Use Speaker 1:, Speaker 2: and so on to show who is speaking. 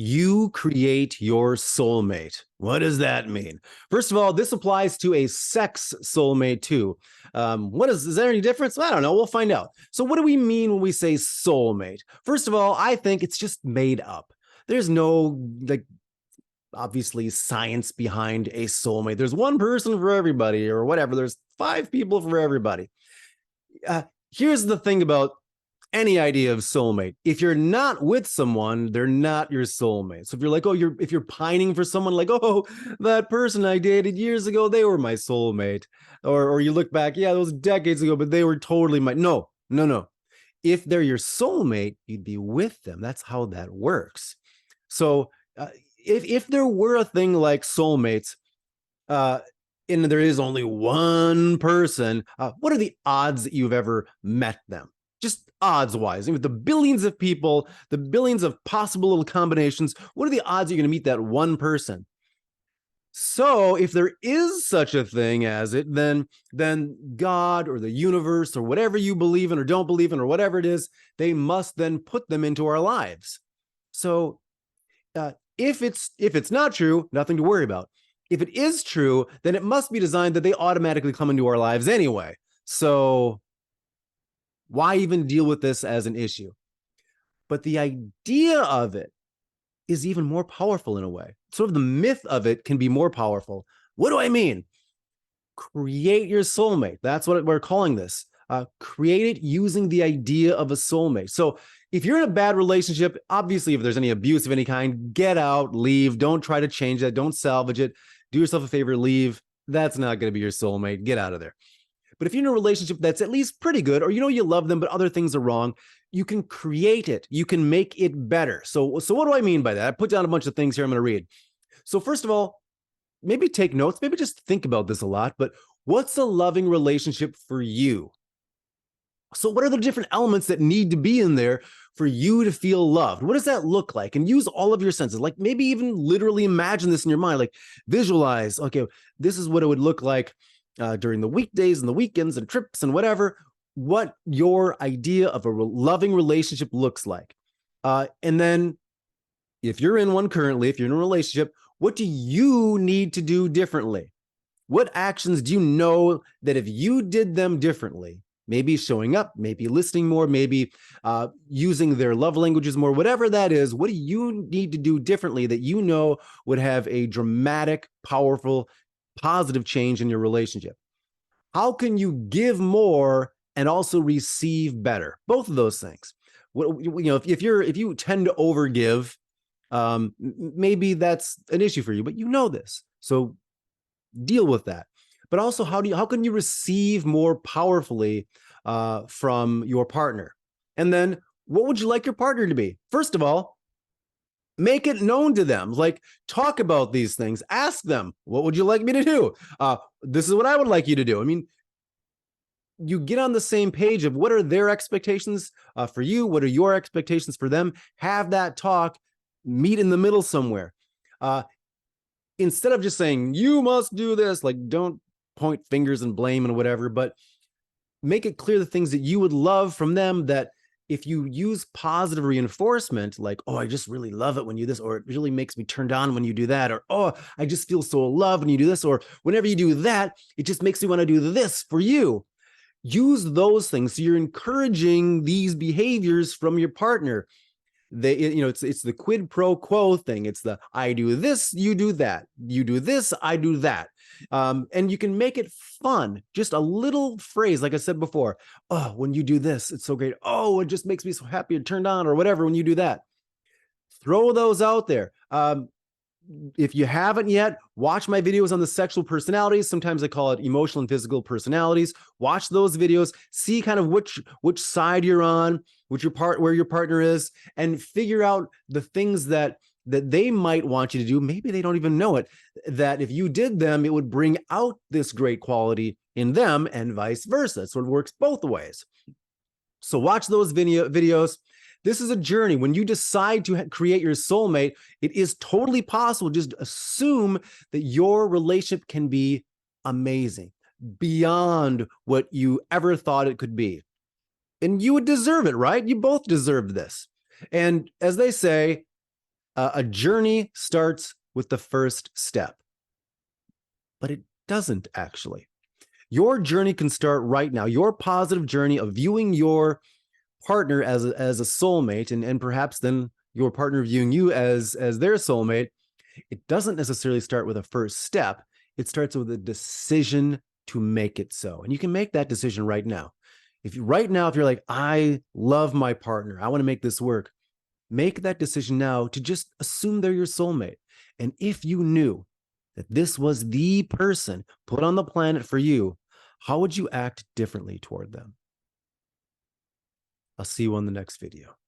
Speaker 1: You create your soulmate. What does that mean? First of all, this applies to a sex soulmate too. Is there any difference? I don't know. We'll find out. So, what do we mean when we say soulmate? First of all, I think it's just made up. There's no, like, obviously science behind a soulmate. There's one person for everybody or whatever. There's five people for everybody. Here's the thing about any idea of soulmate. If you're not with someone, they're not your soulmate. So if you're like, if you're pining for someone, like, oh, that person I dated years ago, they were my soulmate. Or you look back, yeah, those decades ago, but they were totally no. If they're your soulmate, you'd be with them. That's how that works. So if there were a thing like soulmates, and there is only one person, what are the odds that you've ever met them? Just odds wise, with the billions of people, the billions of possible little combinations, what are the odds you're going to meet that one person? So if there is such a thing as it, then God or the universe or whatever you believe in or don't believe in or whatever it is, they must then put them into our lives. So if it's not true, nothing to worry about. If it is true, then it must be designed that they automatically come into our lives anyway. So why even deal with this as an issue? But the idea of it is even more powerful in a way. Sort of the myth of it can be more powerful. What do I mean? Create your soulmate. That's what we're calling this. Create it using the idea of a soulmate. So if you're in a bad relationship, obviously, if there's any abuse of any kind, get out, leave. Don't try to change that. Don't salvage it. Do yourself a favor, leave. That's not going to be your soulmate. Get out of there. But if you're in a relationship that's at least pretty good, or you love them, but other things are wrong, you can create it. You can make it better. So what do I mean by that? I put down a bunch of things here I'm going to read. So first of all, maybe take notes, maybe just think about this a lot, but what's a loving relationship for you? So what are the different elements that need to be in there for you to feel loved? What does that look like? And use all of your senses, like maybe even literally imagine this in your mind, like visualize, okay, this is what it would look like during the weekdays and the weekends and trips and whatever, what your idea of a loving relationship looks like. And then if you're in one currently, if you're in a relationship, what do you need to do differently? What actions do you know that if you did them differently, maybe showing up, maybe listening more, maybe using their love languages more, whatever that is, what do you need to do differently that you know would have a dramatic, powerful, positive change in your relationship? How can you give more and also receive better? Both of those things. If you tend to overgive, maybe that's an issue for you, but you know this, so deal with that. But also, how can you receive more powerfully from your partner? And then, what would you like your partner to be? First of all, make it known to them. Like, talk about these things. Ask them, what would you like me to do? This is what I would like you to do. I mean, you get on the same page of what are their expectations for you? What are your expectations for them? Have that talk, meet in the middle somewhere. Instead of just saying, you must do this, like, don't point fingers and blame and whatever, but make it clear the things that you would love from them, that if you use positive reinforcement, like, oh, I just really love it when you do this, or it really makes me turned on when you do that, or, oh, I just feel so loved when you do this, or whenever you do that, it just makes me want to do this for you. Use those things. So you're encouraging these behaviors from your partner. It's the quid pro quo thing. It's the, I do this, you do that. You do this, I do that. And you can make it fun. Just a little phrase, like I said before. Oh, when you do this, it's so great. Oh, it just makes me so happy and turned on, or whatever, when you do that. Throw those out there. If you haven't yet, watch my videos on the sexual personalities. Sometimes I call it emotional and physical personalities. Watch those videos, see kind of which side you're on, where your partner is, and figure out the things that they might want you to do. Maybe they don't even know it, that if you did them, it would bring out this great quality in them, and vice versa. So it works both ways. So watch those videos. This is a journey. When you decide to create your soulmate, it is totally possible. Just assume that your relationship can be amazing, beyond what you ever thought it could be. And you would deserve it, right? You both deserve this. And as they say, A journey starts with the first step, but it doesn't actually. Your journey can start right now. Your positive journey of viewing your partner as a soulmate, and perhaps then your partner viewing you as their soulmate, it doesn't necessarily start with a first step. It starts with a decision to make it so. And you can make that decision right now. If you're like, I love my partner, I want to make this work, make that decision now to just assume they're your soulmate. And if you knew that this was the person put on the planet for you, how would you act differently toward them? I'll see you on the next video.